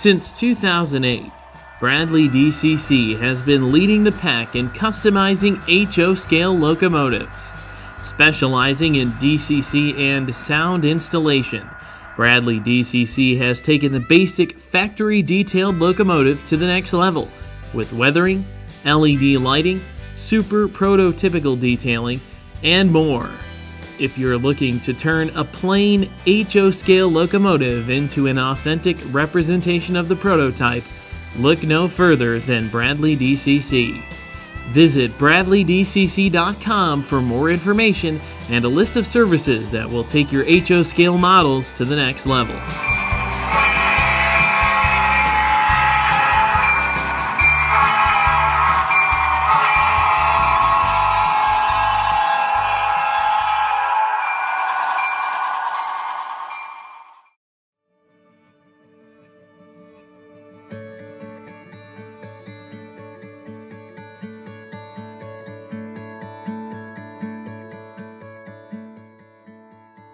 Since 2008, Bradley DCC has been leading the pack in customizing HO scale locomotives. Specializing in DCC and sound installation, Bradley DCC has taken the basic factory detailed locomotive to the next level with weathering, LED lighting, super prototypical detailing, and more. If you're looking to turn a plain HO scale locomotive into an authentic representation of the prototype, look no further than Bradley DCC. Visit bradleydcc.com for more information and a list of services that will take your HO scale models to the next level.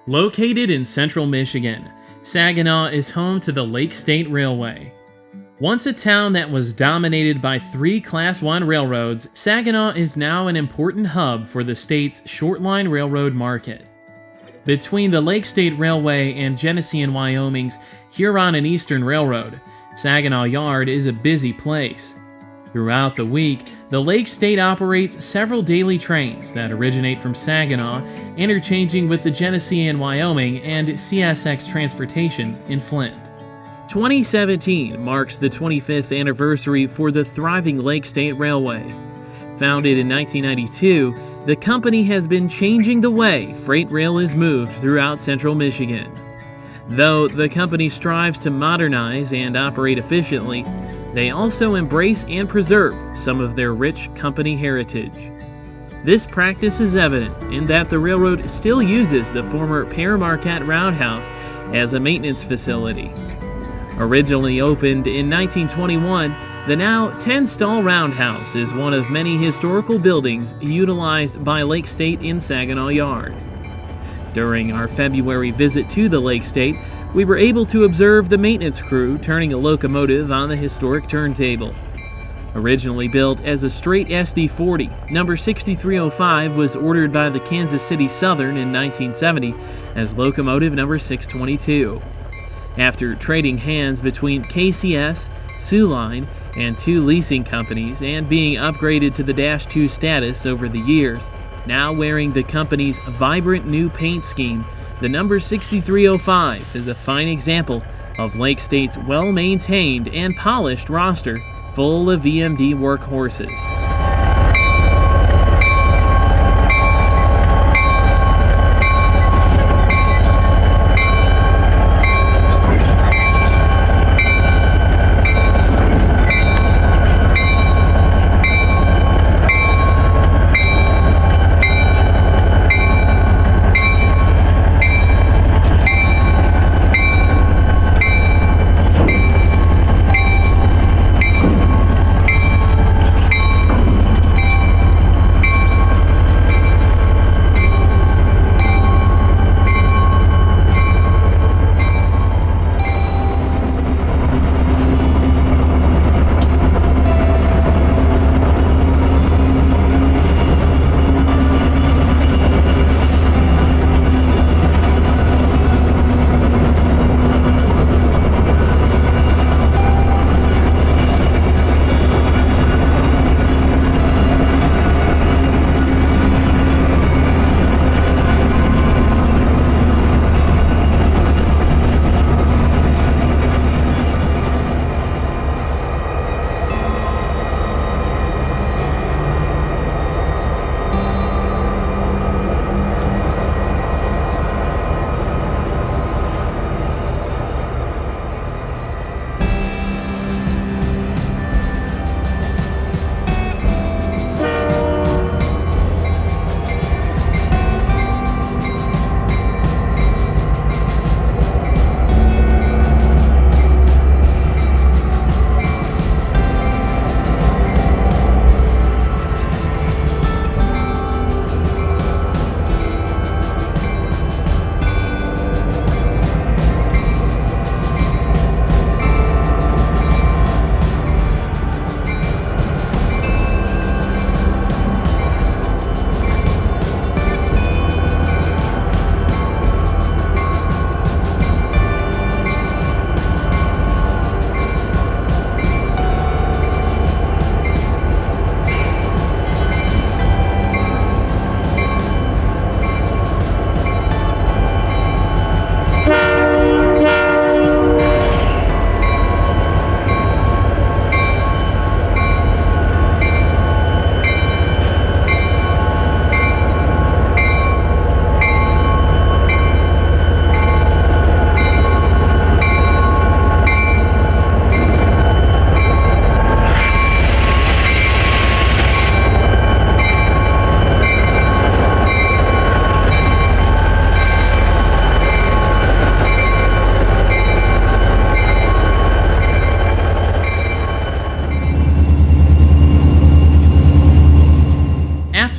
Located in central Michigan, Saginaw is home to the Lake State Railway. Once a town that was dominated by 3 Class I railroads, Saginaw is now an important hub for the state's Shortline railroad market. Between the Lake State Railway and Genesee and Wyoming's Huron and Eastern Railroad, Saginaw Yard is a busy place. Throughout the week, the Lake State operates several daily trains that originate from Saginaw, interchanging with the Genesee and Wyoming and CSX transportation in Flint. 2017 marks the 25th anniversary for the thriving Lake State Railway. Founded in 1992, the company has been changing the way freight rail is moved throughout central Michigan. Though the company strives to modernize and operate efficiently, they also embrace and preserve some of their rich company heritage. This practice is evident in that the railroad still uses the former Pere Marquette Roundhouse as a maintenance facility. Originally opened in 1921, the now 10-stall Roundhouse is one of many historical buildings utilized by Lake State in Saginaw Yard. During our February visit to the Lake State, we were able to observe the maintenance crew turning a locomotive on the historic turntable. Originally built as a straight SD40, number 6305 was ordered by the Kansas City Southern in 1970 as locomotive number 622. After trading hands between KCS, Sioux Line, and 2 leasing companies and being upgraded to the Dash 2 status over the years, now wearing the company's vibrant new paint scheme, the number 6305 is a fine example of Lake State's well-maintained and polished roster full of VMD workhorses.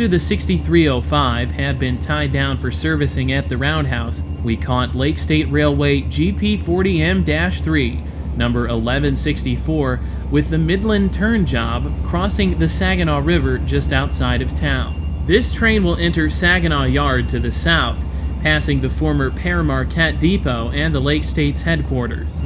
After the 6305 had been tied down for servicing at the Roundhouse, we caught Lake State Railway GP40M-3, number 1164, with the Midland Turn job crossing the Saginaw River just outside of town. This train will enter Saginaw Yard to the south, passing the former Pere Marquette depot and the Lake State's headquarters.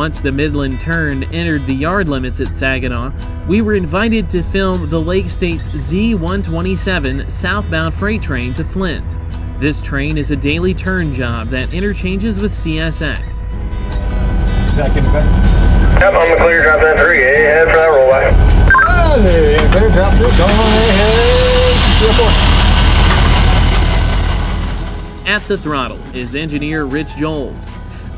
Once the Midland Turn entered the yard limits at Saginaw, we were invited to film the Lake State's Z127 southbound freight train to Flint. This train is a daily turn job that interchanges with CSX. Back in the back. Yep, I'm the clear, drop that 3, head for that rollback. Hey, clear, drop 3, go ahead, 3 or 4. At the throttle is engineer Rich JOLES.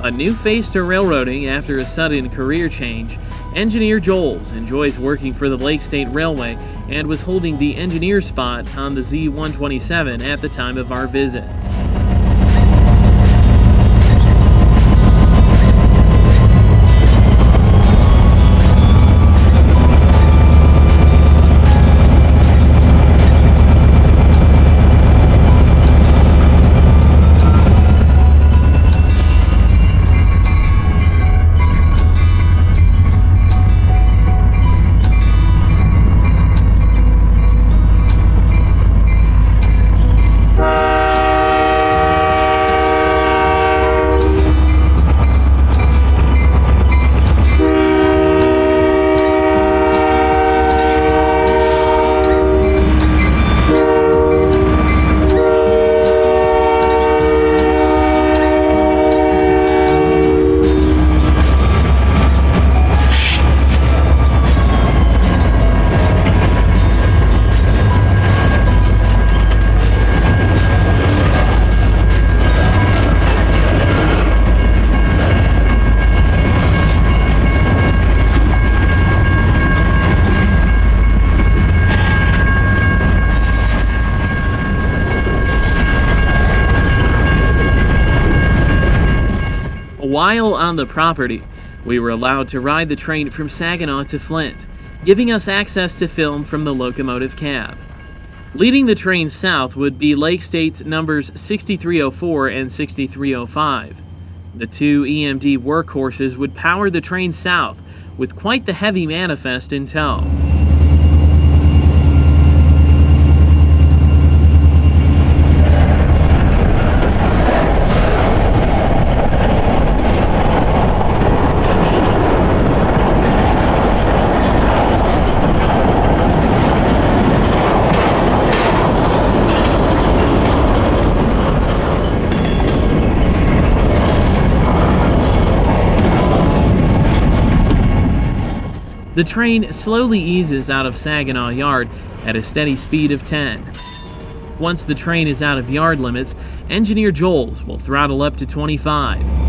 A new face to railroading after a sudden career change, engineer JOLES enjoys working for the Lake State Railway and was holding the engineer spot on the Z127 at the time of our visit. While on the property, we were allowed to ride the train from Saginaw to Flint, giving us access to film from the locomotive cab. Leading the train south would be Lake State's numbers 6304 and 6305. The two EMD workhorses would power the train south, with quite the heavy manifest in tow. The train slowly eases out of Saginaw Yard at a steady speed of 10. Once the train is out of yard limits, engineer JOLES will throttle up to 25.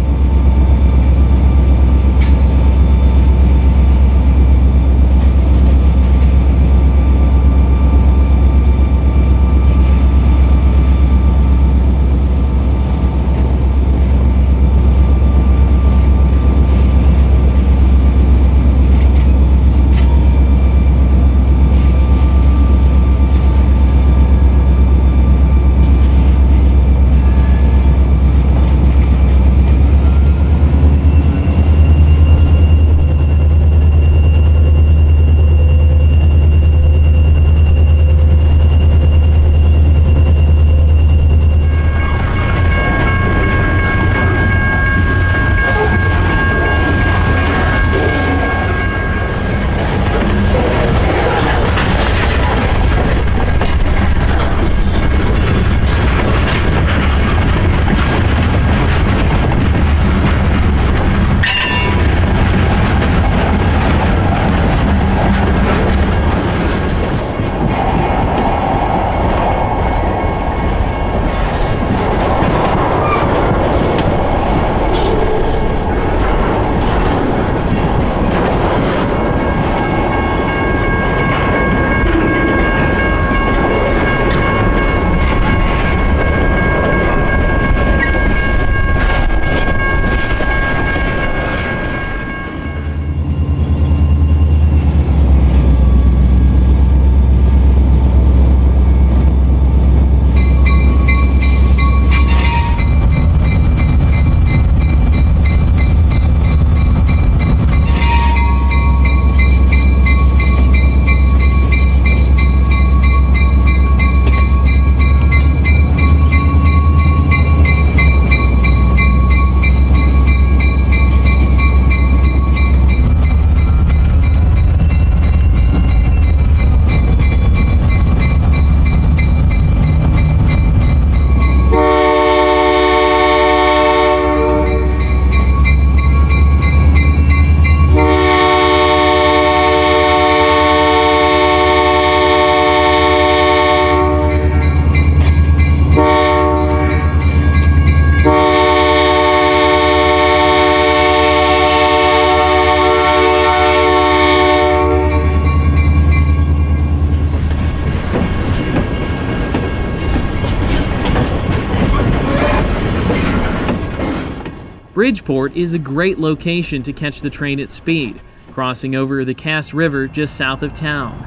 Bridgeport is a great location to catch the train at speed, crossing over the Cass River just south of town.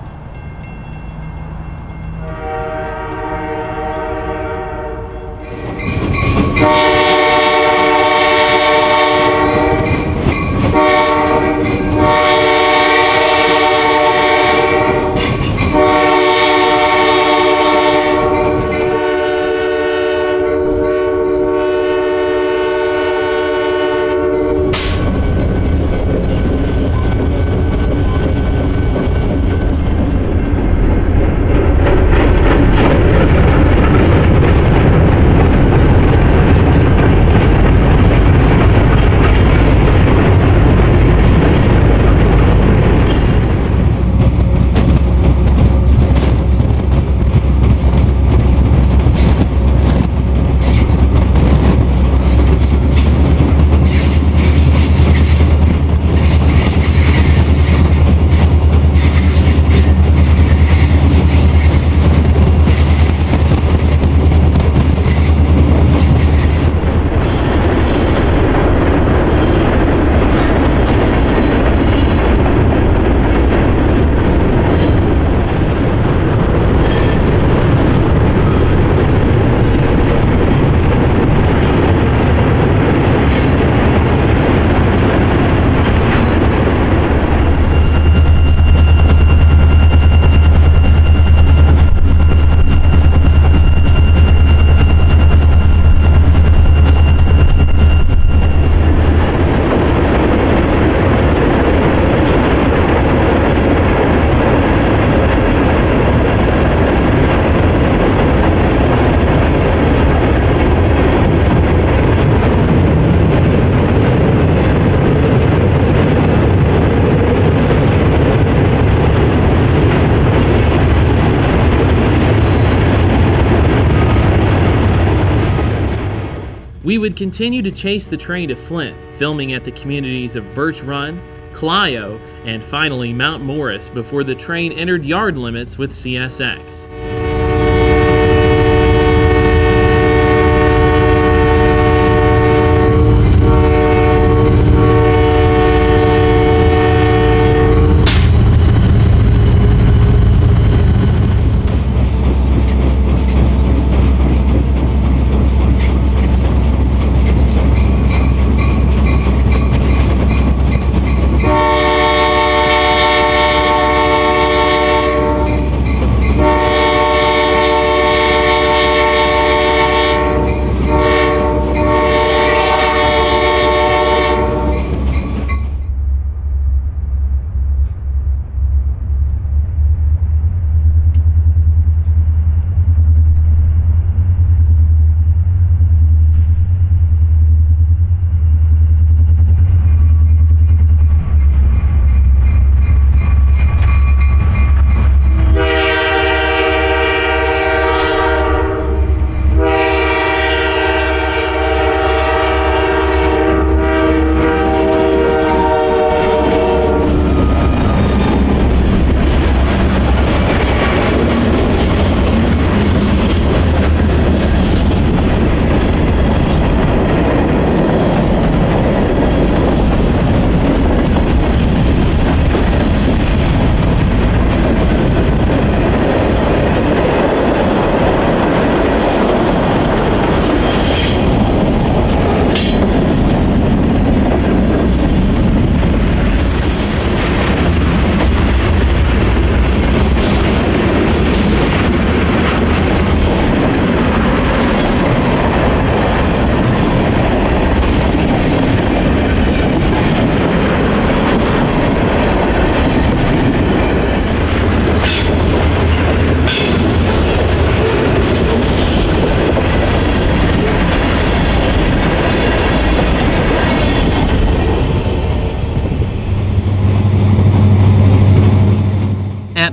We would continue to chase the train to Flint, filming at the communities of Birch Run, CLIO, and finally Mount Morris before the train entered yard limits with CSX.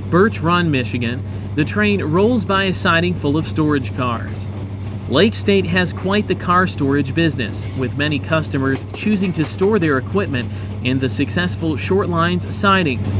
Birch Run, Michigan, the train rolls by a siding full of storage cars. Lake State has quite the car storage business, with many customers choosing to store their equipment in the successful Shortline's sidings.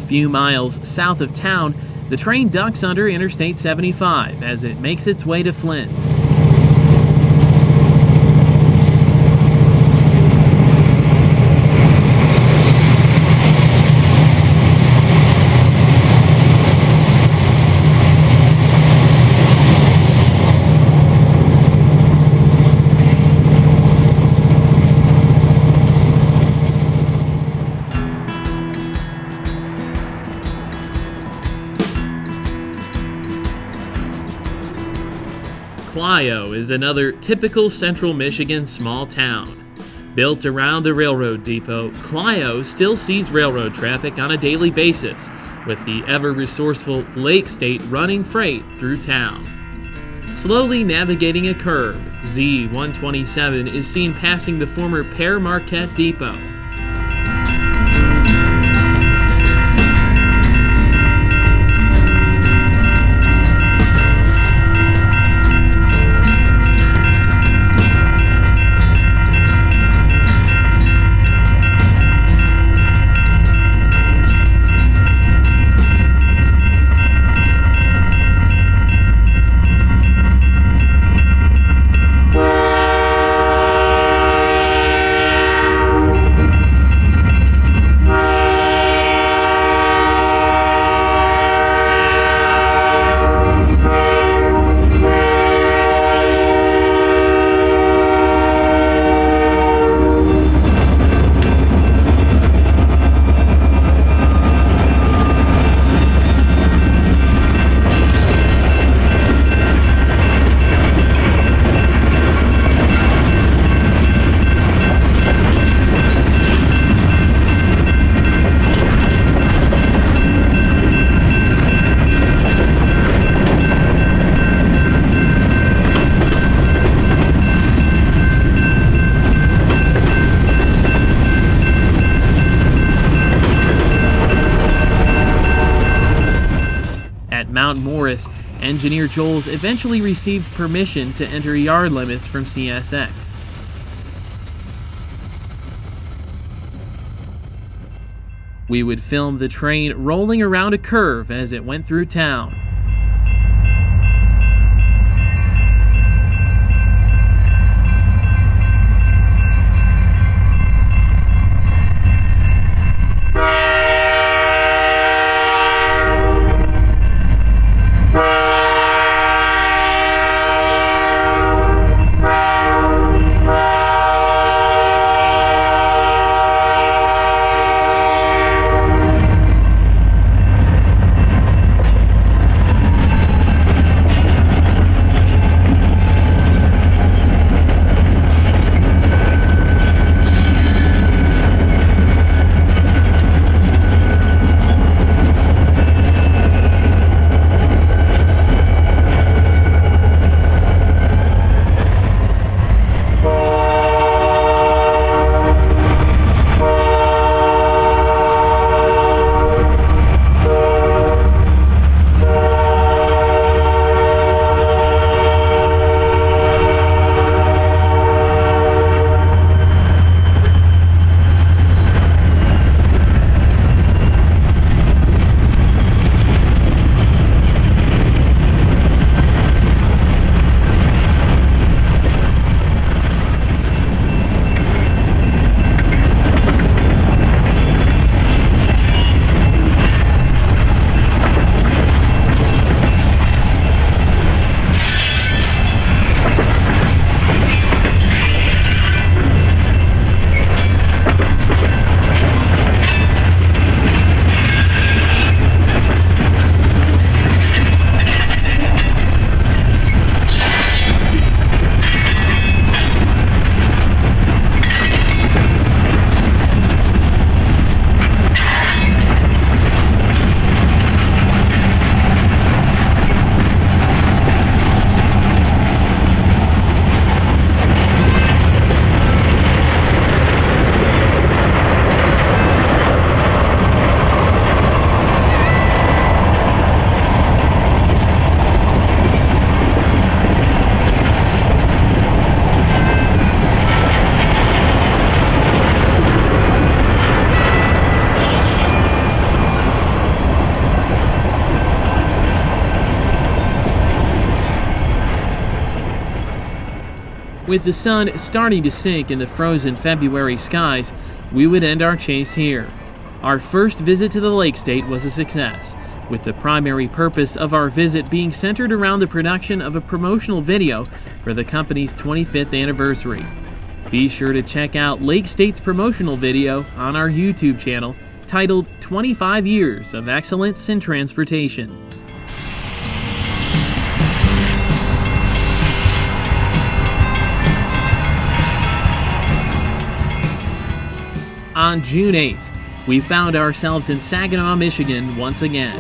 Few miles south of town, the train ducks under Interstate 75 as it makes its way to Flint. CLIO is another typical central Michigan small town. Built around the railroad depot, CLIO still sees railroad traffic on a daily basis, with the ever-resourceful Lake State running freight through town. Slowly navigating a curve, Z-127 is seen passing the former Pere Marquette depot. Mount Morris, engineer JOLES eventually received permission to enter yard limits from CSX. We would film the train rolling around a curve as it went through town. With the sun starting to sink in the frozen February skies, we would end our chase here. Our first visit to the Lake State was a success, with the primary purpose of our visit being centered around the production of a promotional video for the company's 25th anniversary. Be sure to check out Lake State's promotional video on our YouTube channel titled 25 Years of Excellence in Transportation. On June 8th, we found ourselves in Saginaw, Michigan once again.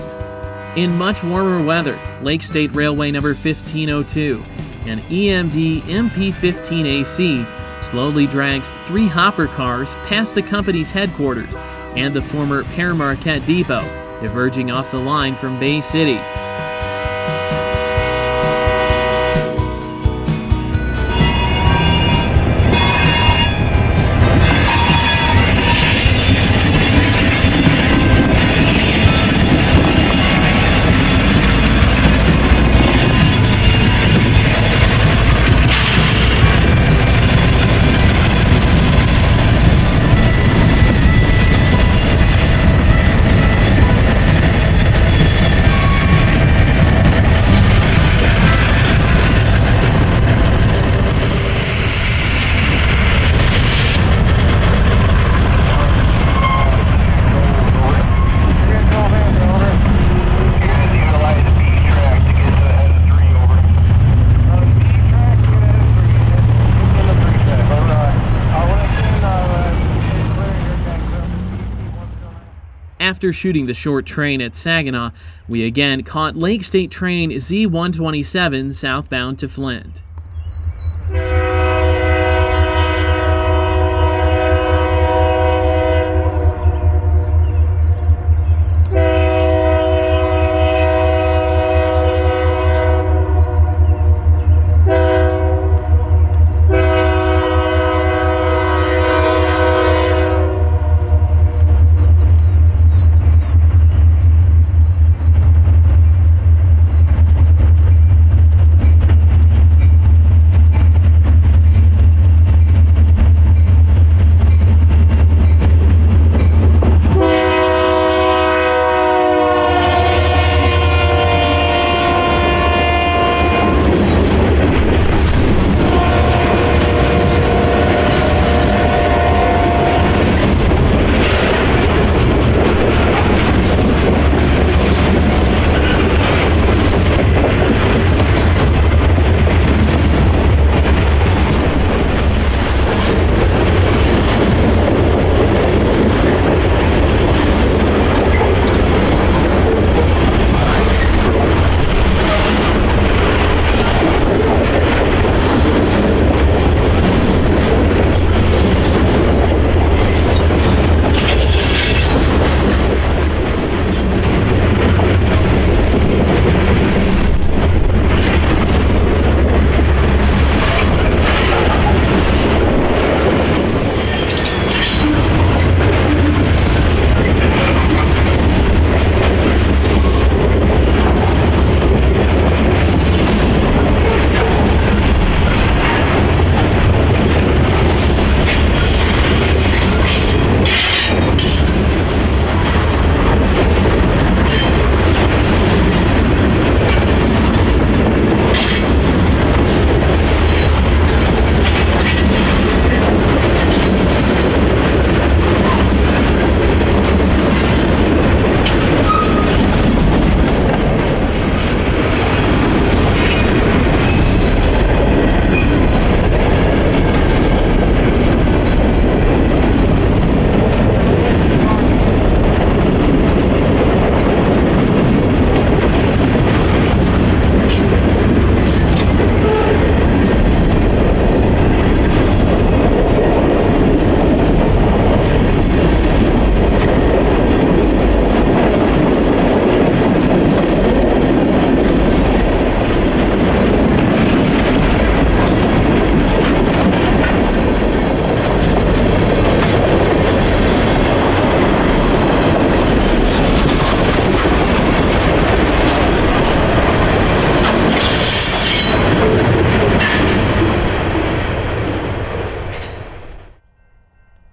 In much warmer weather, Lake State Railway number 1502, an EMD MP15AC, slowly drags 3 hopper cars past the company's headquarters and the former Pere Marquette depot, diverging off the line from Bay City. After shooting the short train at Saginaw, we again caught Lake State train Z127 southbound to Flint.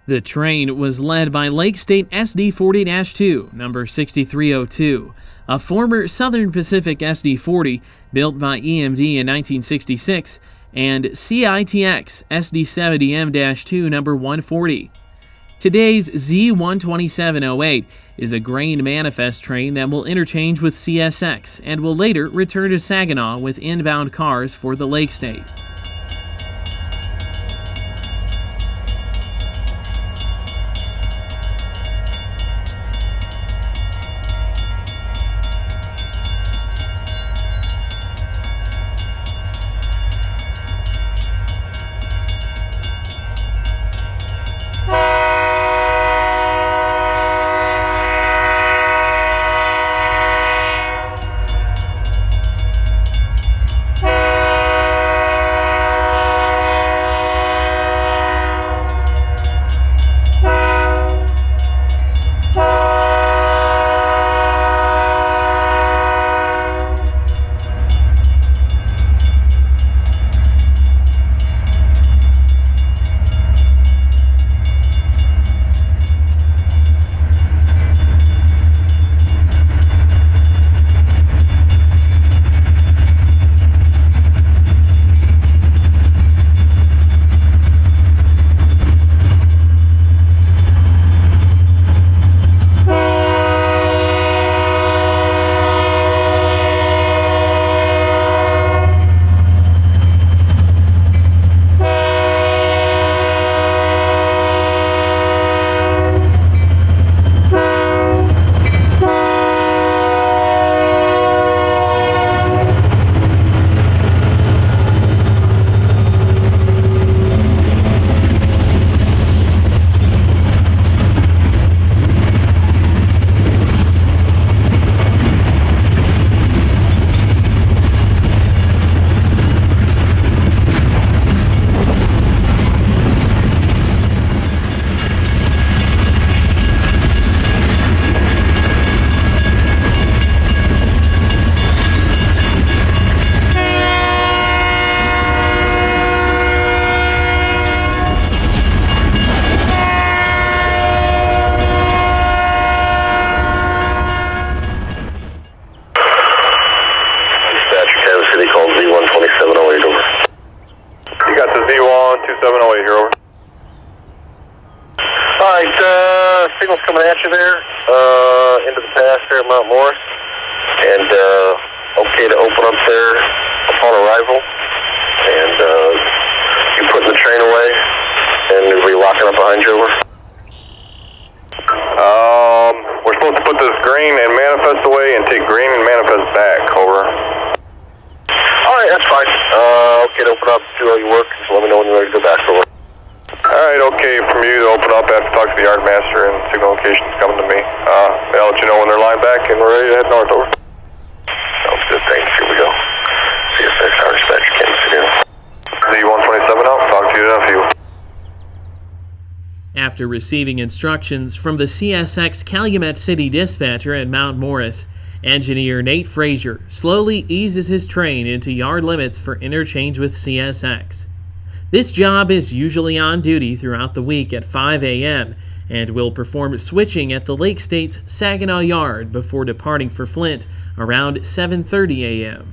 The train was led by Lake State SD40-2, number 6302, a former Southern Pacific SD40 built by EMD in 1966, and CITX SD70M-2, number 140. Today's Z12708 is a grain manifest train that will interchange with CSX and will later return to Saginaw with inbound cars for the Lake State. 2708 here, over. Alright, signal's coming at you there, into the pass there at Mount Morris. And, okay to open up there upon arrival. And, you putting the train away, and we'll be locking up behind you, over. We're supposed to put this green and manifest away and take green and manifest back, over. Alright, that's fine. Okay to open up, do all your work, so let me know when you're ready to go back, over. Alright, okay from you to open up. I have to talk to the yard master and signal location's coming to me. I'll let you know when they're lined back and we're ready to head north, over. Sounds good, thanks. Here we go. CSX, our dispatch, Kansas City. Z127 out, talk to you in a few. After receiving instructions from the CSX Calumet City dispatcher at Mount Morris, engineer Nate Frazier slowly eases his train into yard limits for interchange with CSX. This job is usually on duty throughout the week at 5 a.m. and will perform switching at the Lake State's Saginaw Yard before departing for Flint around 7:30 a.m.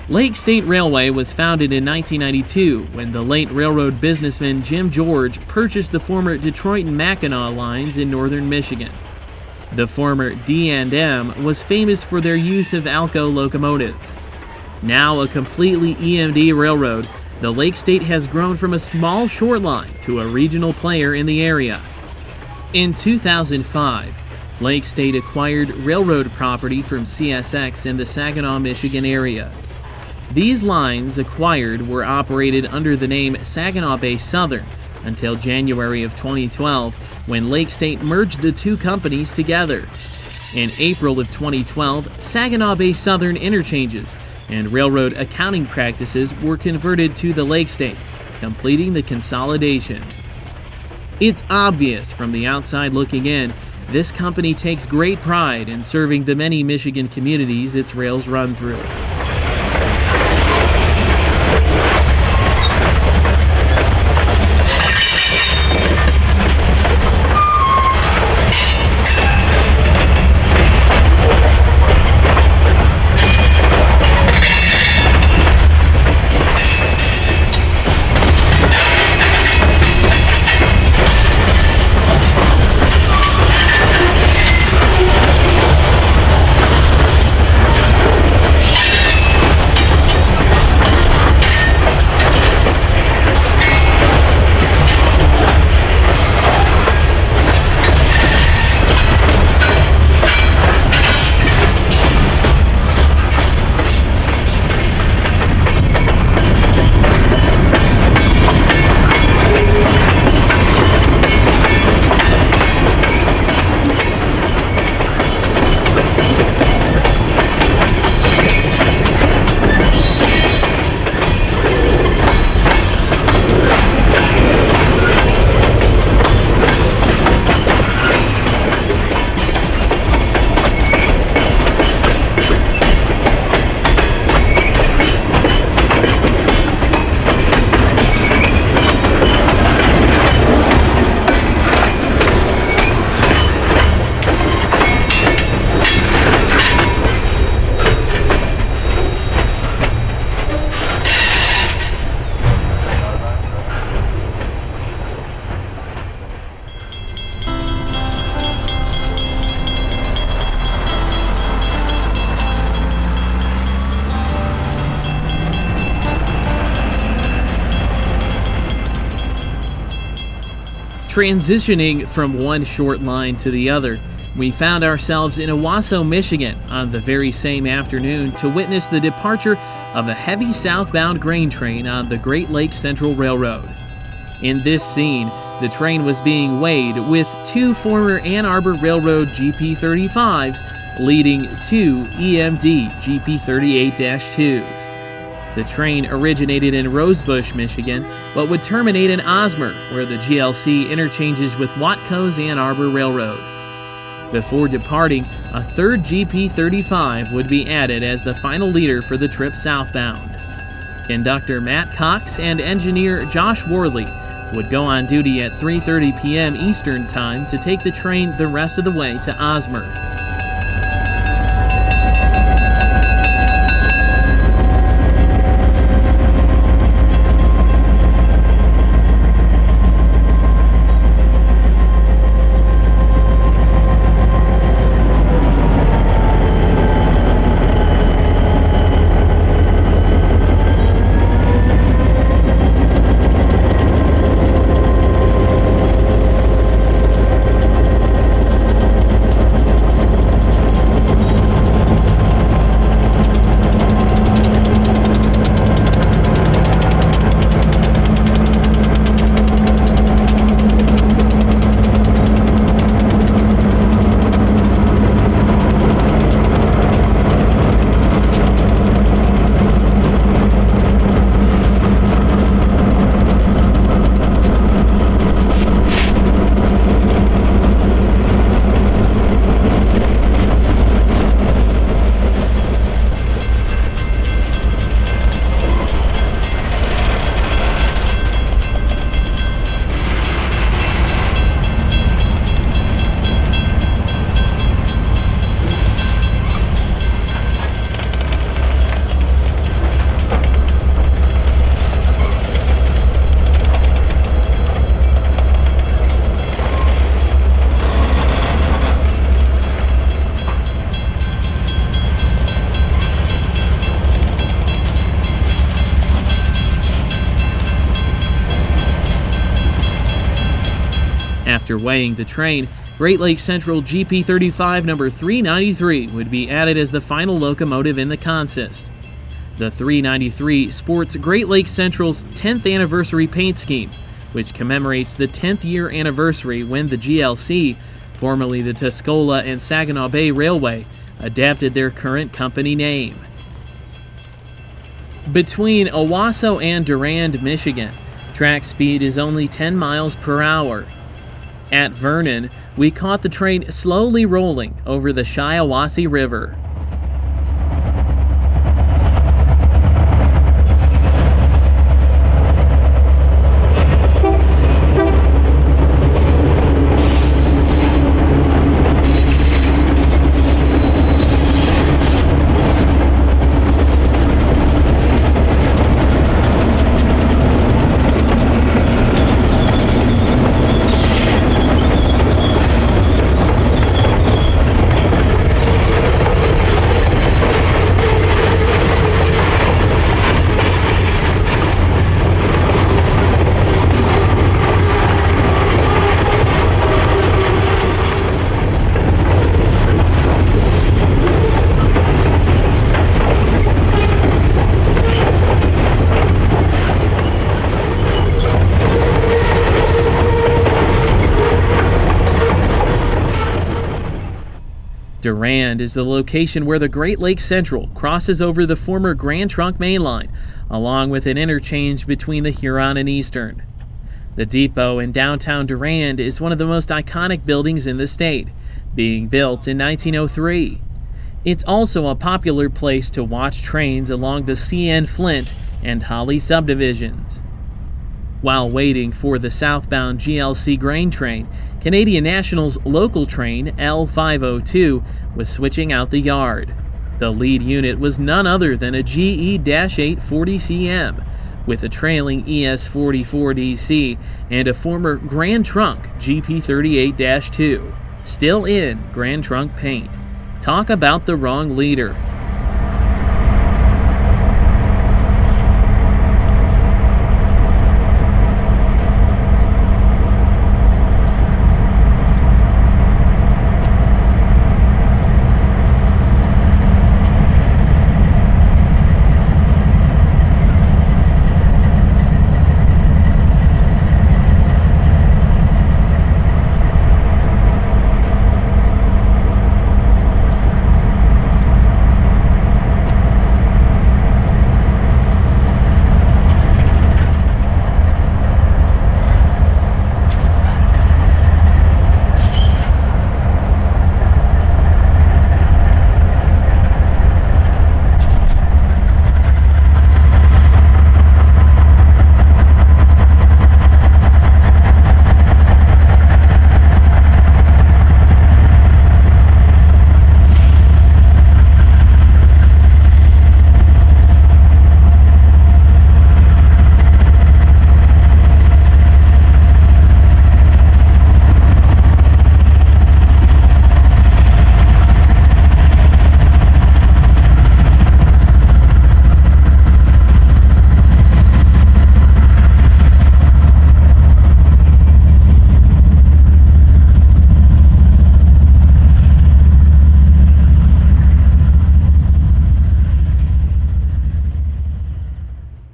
Lake State Railway was founded in 1992 when the late railroad businessman Jim George purchased the former Detroit and Mackinac lines in northern Michigan. The former D&M was famous for their use of Alco locomotives. Now a completely EMD railroad, the Lake State has grown from a small short line to a regional player in the area. In 2005, Lake State acquired railroad property from CSX in the Saginaw, Michigan area. These lines acquired were operated under the name Saginaw Bay Southern until January of 2012 when Lake State merged the two companies together. In April of 2012, Saginaw Bay Southern interchanges and railroad accounting practices were converted to the Lake State, completing the consolidation. It's obvious from the outside looking in, this company takes great pride in serving the many Michigan communities its rails run through. Transitioning from one short line to the other, we found ourselves in Owosso, Michigan on the very same afternoon to witness the departure of a heavy southbound grain train on the Great Lakes Central Railroad. In this scene, the train was being weighed with two former Ann Arbor Railroad GP35s leading two EMD GP38-2s. The train originated in Rosebush, Michigan, but would terminate in Osmer, where the GLC interchanges with Watco's Ann Arbor Railroad. Before departing, a third GP35 would be added as the final leader for the trip southbound. Conductor Matt Cox and engineer Josh Worley would go on duty at 3:30 p.m. Eastern Time to take the train the rest of the way to Osmer. After weighing the train, Great Lakes Central GP35 number 393 would be added as the final locomotive in the consist. The 393 sports Great Lakes Central's 10th anniversary paint scheme, which commemorates the 10th year anniversary when the GLC, formerly the Tuscola and Saginaw Bay Railway, adapted their current company name. Between Owosso and Durand, Michigan, track speed is only 10 miles per hour. At Vernon, we caught the train slowly rolling over the SHIAWASSEE River. Durand is the location where the Great Lakes Central crosses over the former Grand Trunk Main Line, along with an interchange between the Huron and Eastern. The depot in downtown Durand is one of the most iconic buildings in the state, being built in 1903. It's also a popular place to watch trains along the CN Flint and Holly subdivisions. While waiting for the southbound GLC grain train, Canadian National's local train L502 was switching out the yard. The lead unit was none other than a GE-840CM with a trailing ES44DC and a former Grand Trunk GP38-2, still in Grand Trunk paint. Talk about the wrong leader.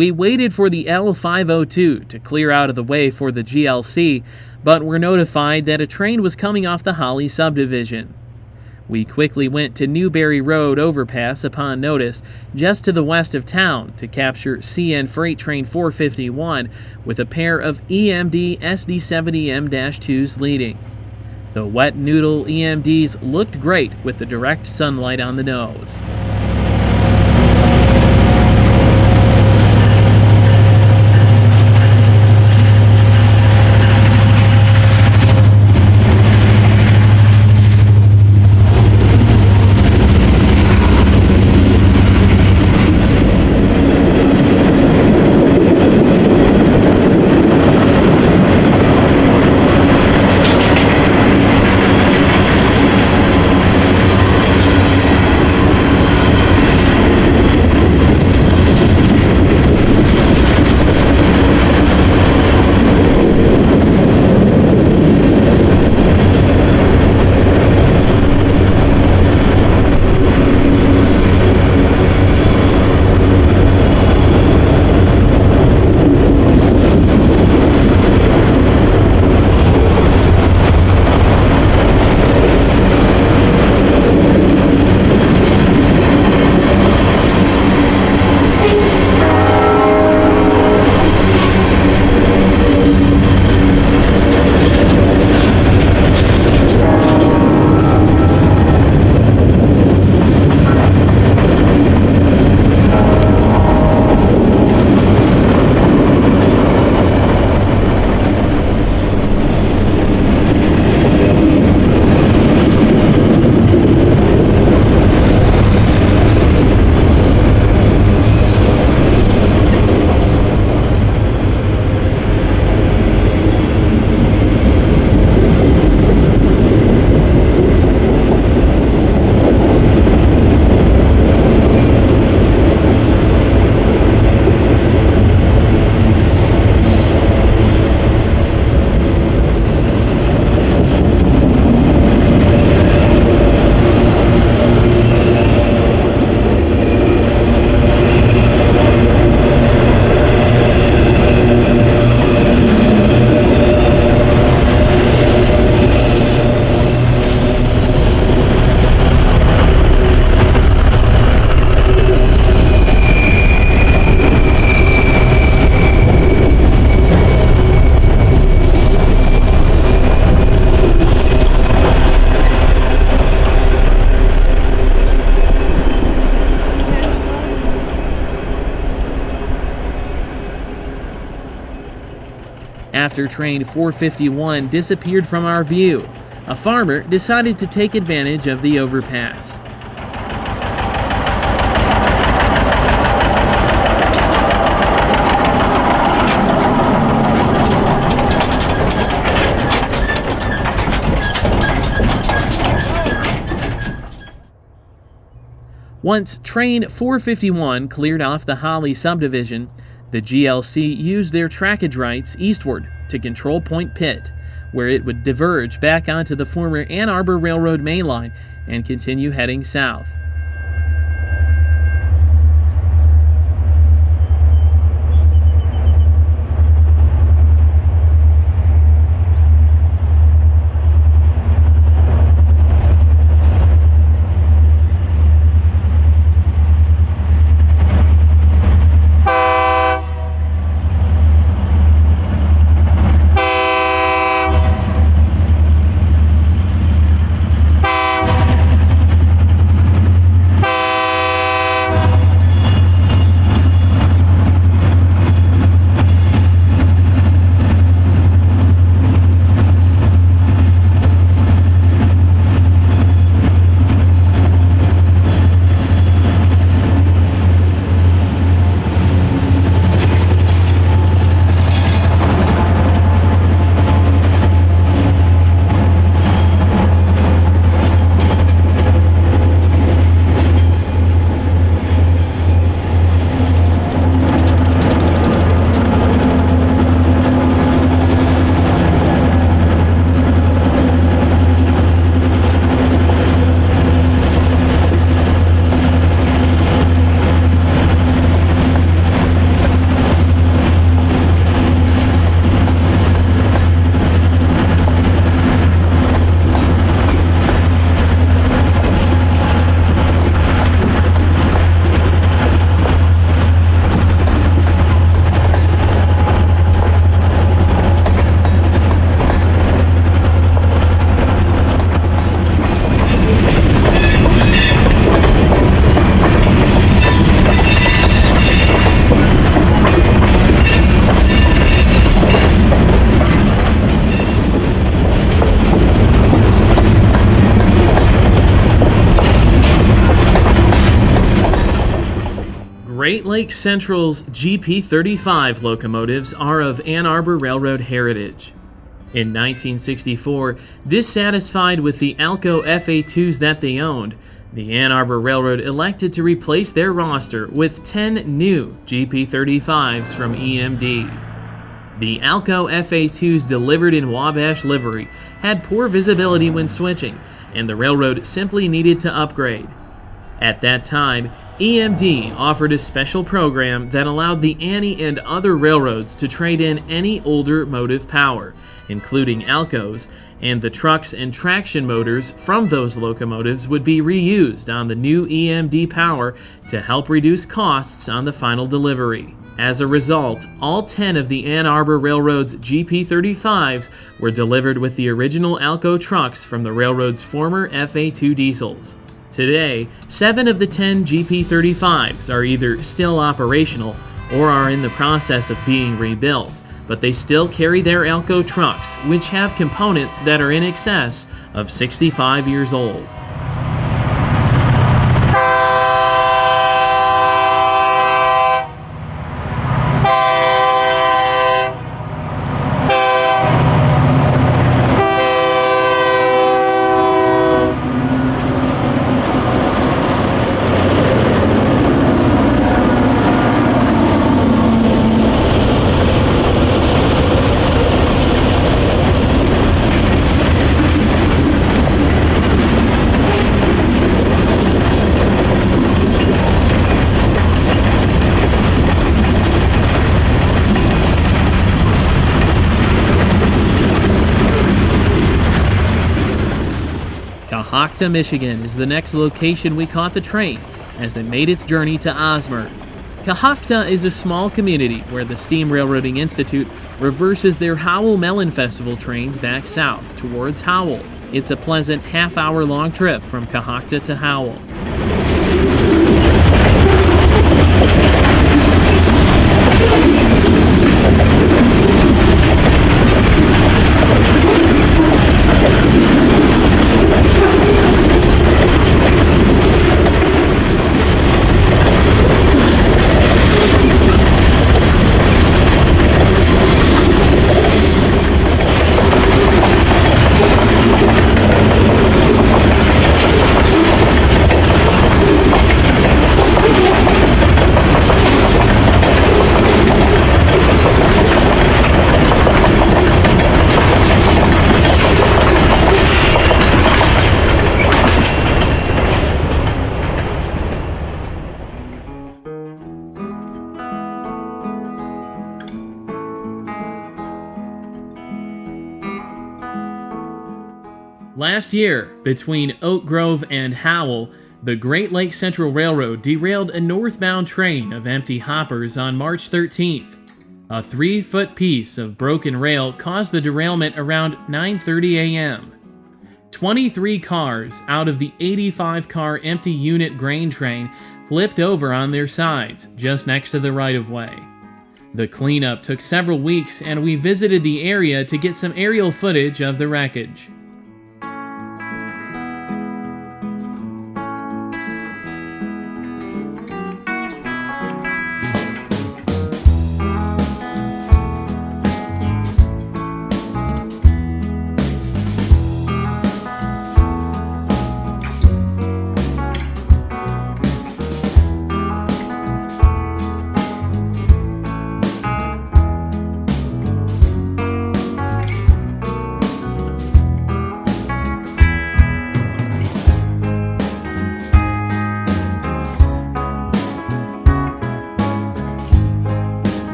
We waited for the L502 to clear out of the way for the GLC, but were notified that a train was coming off the Holly subdivision. We quickly went to Newberry Road overpass upon notice, just to the west of town, to capture CN Freight Train 451 with a pair of EMD SD70M-2s leading. The wet noodle EMDs looked great with the direct sunlight on the nose. After train 451 disappeared from our view, a farmer decided to take advantage of the overpass. Once train 451 cleared off the Holly subdivision, the GLC used their trackage rights eastward to control point PITT, where it would diverge back onto the former Ann Arbor Railroad mainline and continue heading south. Great Lakes Central's GP35 locomotives are of Ann Arbor Railroad heritage. In 1964, dissatisfied with the Alco FA2s that they owned, the Ann Arbor Railroad elected to replace their roster with 10 new GP35s from EMD. The Alco FA2s delivered in Wabash livery had poor visibility when switching, and the railroad simply needed to upgrade. At that time, EMD offered a special program that allowed the Annie and other railroads to trade in any older motive power, including Alcos, and the trucks and traction motors from those locomotives would be reused on the new EMD power to help reduce costs on the final delivery. As a result, all 10 of the Ann Arbor Railroad's GP35s were delivered with the original Alco trucks from the railroad's former FA2 diesels. Today, 7 of the 10 GP35s are either still operational or are in the process of being rebuilt, but they still carry their Alco trucks, which have components that are in excess of 65 years old. Cohocton, Michigan is the next location we caught the train as it made its journey to Osmer. Cohocton is a small community where the Steam Railroading Institute reverses their Howell Melon Festival trains back south towards Howell. It's a pleasant half-hour-long trip from Cohocton to Howell. Last year, between Oak Grove and Howell, the Great Lakes Central Railroad derailed a northbound train of empty hoppers on March 13th. A 3-foot piece of broken rail caused the derailment around 9:30 a.m. 23 cars out of the 85-car empty unit grain train flipped over on their sides, just next to the right-of-way. The cleanup took several weeks, and we visited the area to get some aerial footage of the wreckage.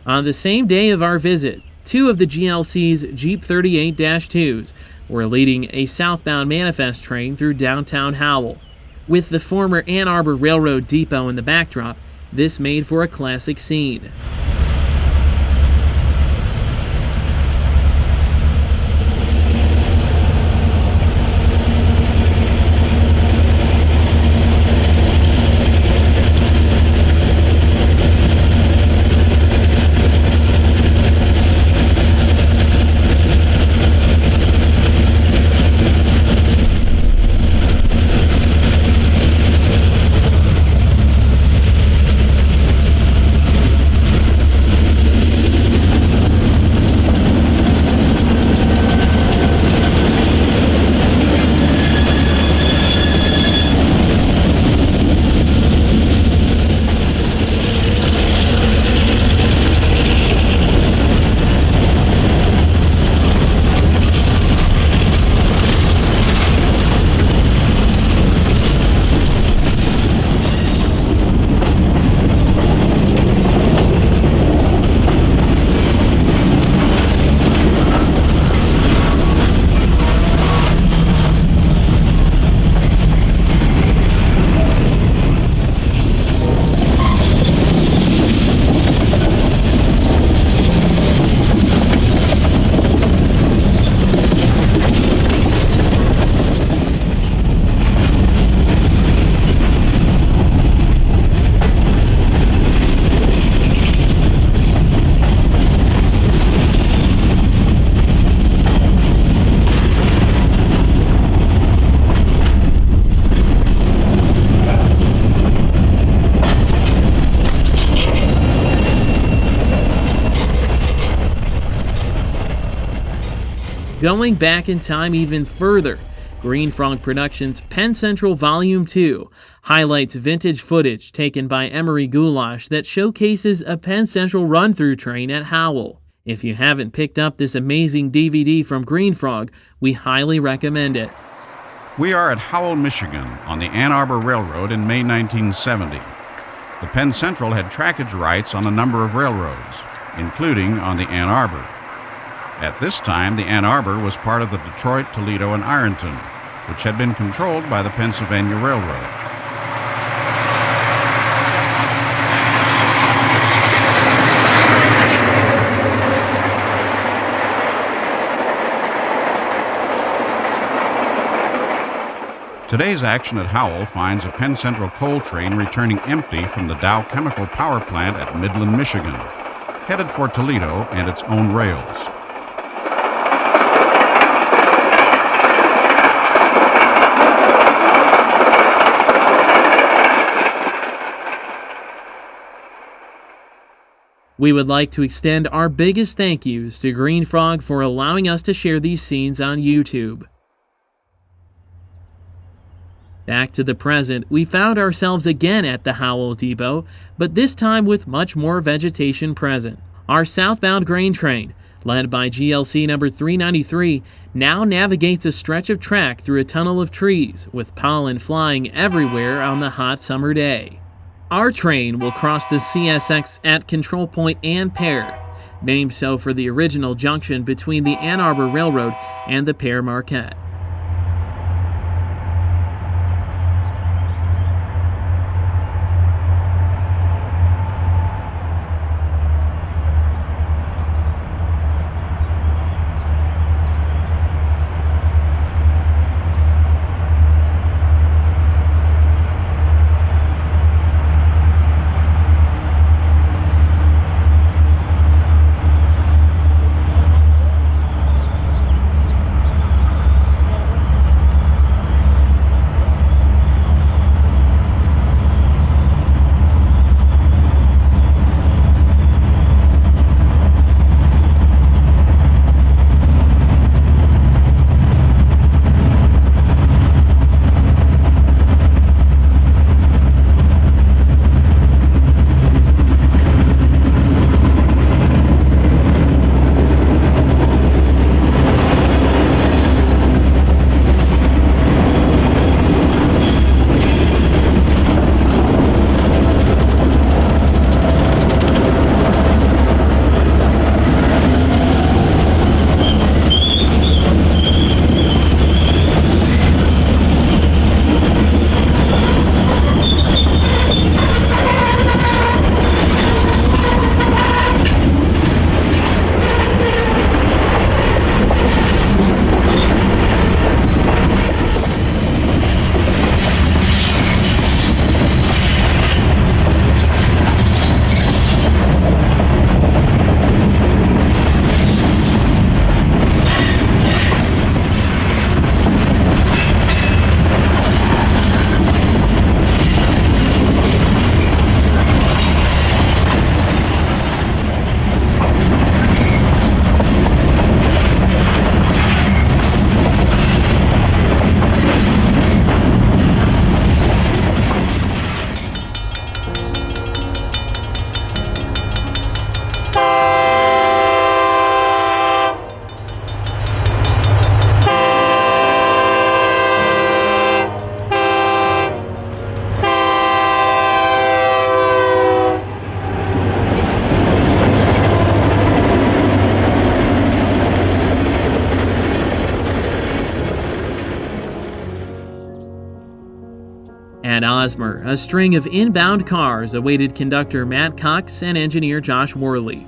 On the same day of our visit, 2 of the GLC's Jeep 38-2s or leading a southbound manifest train through downtown Howell. With the former Ann Arbor Railroad depot in the backdrop, this made for a classic scene. Going back in time even further, Green Frog Productions' Penn Central Volume 2 highlights vintage footage taken by Emery Goulash that showcases a Penn Central run-through train at Howell. If you haven't picked up this amazing DVD from Green Frog, we highly recommend it. We are at Howell, Michigan, on the Ann Arbor Railroad in May 1970. The Penn Central had trackage rights on a number of railroads, including on the Ann Arbor. At this time, the Ann Arbor was part of the Detroit, Toledo, and Ironton, which had been controlled by the Pennsylvania Railroad. Today's action at Howell finds a Penn Central coal train returning empty from the Dow Chemical Power Plant at Midland, Michigan, headed for Toledo and its own rails. We would like to extend our biggest thank yous to Green Frog for allowing us to share these scenes on YouTube. Back to the present, we found ourselves again at the Howell Depot, but this time with much more vegetation present. Our southbound grain train, led by GLC number 393, now navigates a stretch of track through a tunnel of trees, with pollen flying everywhere on the hot summer day. Our train will cross the CSX at Control Point and Pere, named so for the original junction between the Ann Arbor Railroad and the Pere Marquette. At Osmer, a string of inbound cars awaited conductor Matt Cox and engineer Josh Worley.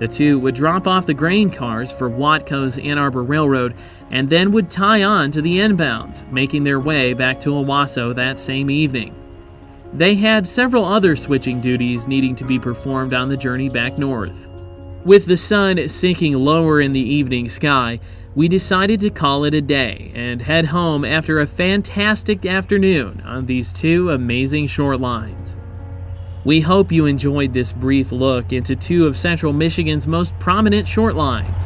The two would drop off the grain cars for Watco's Ann Arbor Railroad and then would tie on to the inbounds, making their way back to Owosso that same evening. They had several other switching duties needing to be performed on the journey back north. With the sun sinking lower in the evening sky, we decided to call it a day and head home after a fantastic afternoon on these two amazing short lines. We hope you enjoyed this brief look into two of Central Michigan's most prominent short lines.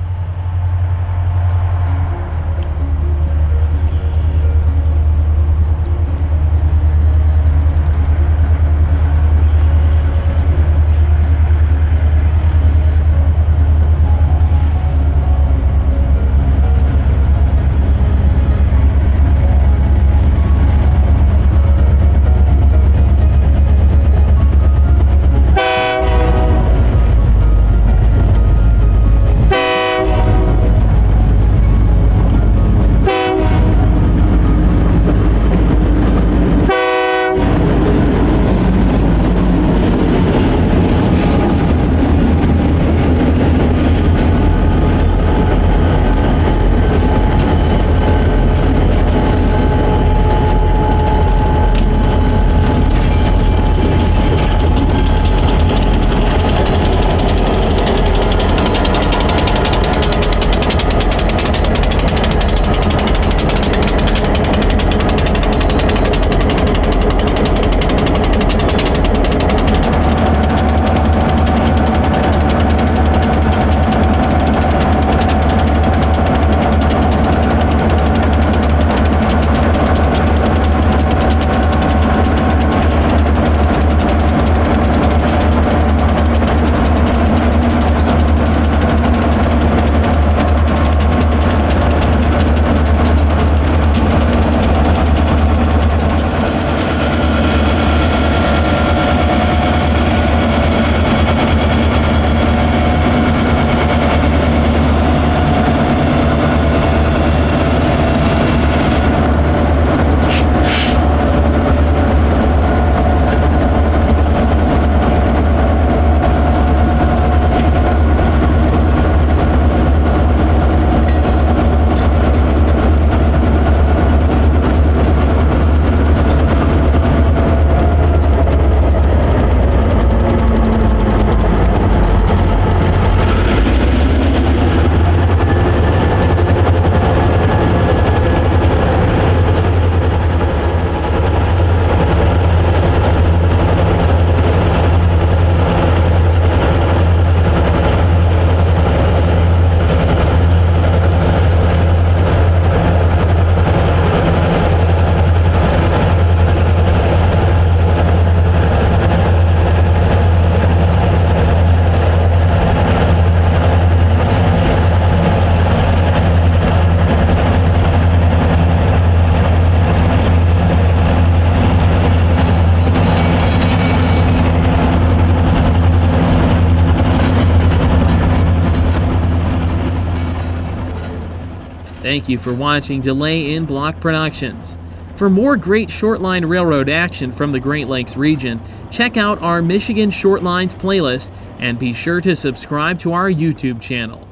Thank you for watching Delay in Block Productions. For more great shortline railroad action from the Great Lakes region, check out our Michigan Shortlines playlist and be sure to subscribe to our YouTube channel.